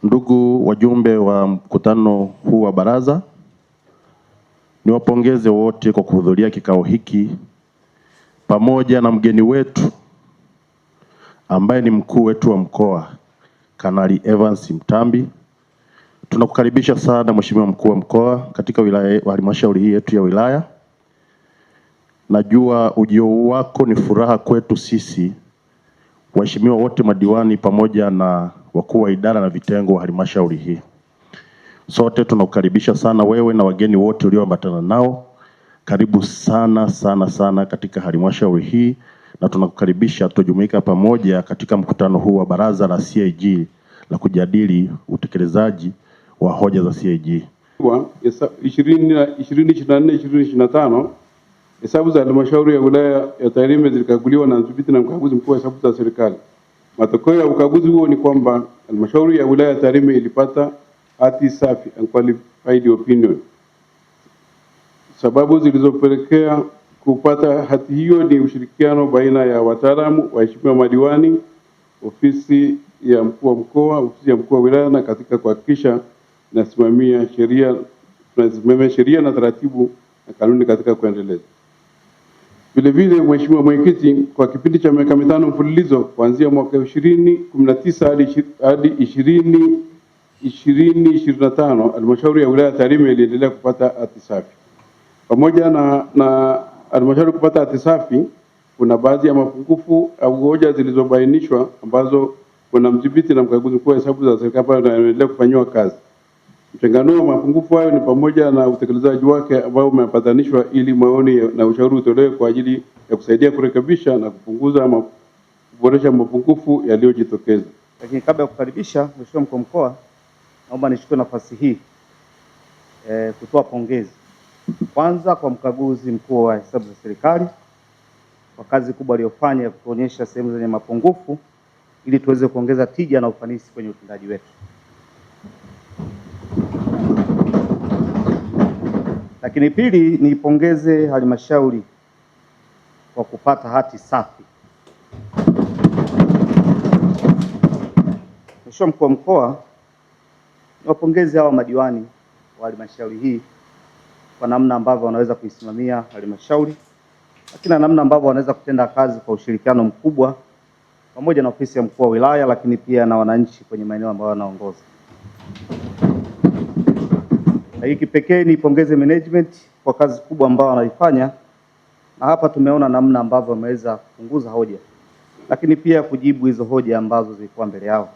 Ndugu wajumbe wa mkutano huu wa baraza, niwapongeze wote kwa kuhudhuria kikao hiki pamoja na mgeni wetu ambaye ni mkuu wetu wa mkoa Kanali Evans Mtambi. Tunakukaribisha sana Mheshimiwa mkuu wa mkoa katika halmashauri hii yetu ya wilaya. Najua ujio wako ni furaha kwetu sisi waheshimiwa wote madiwani pamoja na wakuu wa idara na vitengo wa halmashauri hii. Sote tunakukaribisha sana wewe na wageni wote ulioambatana nao. Karibu sana sana sana katika halmashauri hii, na tunakukaribisha tujumuika pamoja katika mkutano huu wa baraza la CAG la kujadili utekelezaji wa hoja za CAG. 2024-2025 hesabu za halmashauri ya wilaya ya Tarime zilikaguliwa na mdhibiti na mkaguzi mkuu wa hesabu za serikali. Matokeo ya ukaguzi huo ni kwamba halmashauri ya wilaya ya Tarime ilipata hati safi, unqualified opinion. Sababu zilizopelekea kupata hati hiyo ni ushirikiano baina ya wataalamu, waheshimiwa madiwani, ofisi ya mkuu wa mkoa, ofisi ya mkuu wa wilaya, na katika kuhakikisha tunasimamia sheria na taratibu na kanuni katika kuendeleza. Vile vile, Mheshimiwa Mwenyekiti, kwa kipindi cha miaka 5 mfululizo kuanzia mwaka 2019 hadi 2025 halmashauri ya wilaya ya Tarime iliendelea kupata hati safi. Pamoja na halmashauri kupata hati safi, kuna baadhi ya mapungufu au hoja zilizobainishwa ambazo kuna mdhibiti na mkaguzi mkuu wa hesabu za serikali wanaendelea kufanywa kazi. Mchanganuo wa mapungufu hayo ni pamoja na utekelezaji wake ambao umepatanishwa ili maoni na ushauri utolewe kwa ajili ya kusaidia kurekebisha na kupunguza kuboresha mapungufu yaliyojitokeza. Lakini kabla ya kukaribisha Mheshimiwa mkuu wa mkoa, naomba nichukue nafasi hii kutoa pongezi kwanza kwa mkaguzi mkuu wa hesabu za serikali kwa kazi kubwa aliyofanya ya kuonyesha sehemu zenye mapungufu ili tuweze kuongeza tija na ufanisi kwenye utendaji wetu. Lakini pili, niipongeze halmashauri kwa kupata hati safi. Mheshimiwa mkuu wa mkoa, niwapongeze hawa madiwani wa halmashauri hii kwa namna ambavyo wanaweza kuisimamia halmashauri, lakini namna ambavyo wanaweza kutenda kazi kwa ushirikiano mkubwa pamoja na ofisi ya mkuu wa wilaya, lakini pia na wananchi kwenye maeneo ambayo wanaongoza. Na hii kipekee niipongeze management kwa kazi kubwa ambayo wanaifanya, na hapa tumeona namna ambavyo wameweza kupunguza hoja, lakini pia kujibu hizo hoja ambazo zilikuwa mbele yao.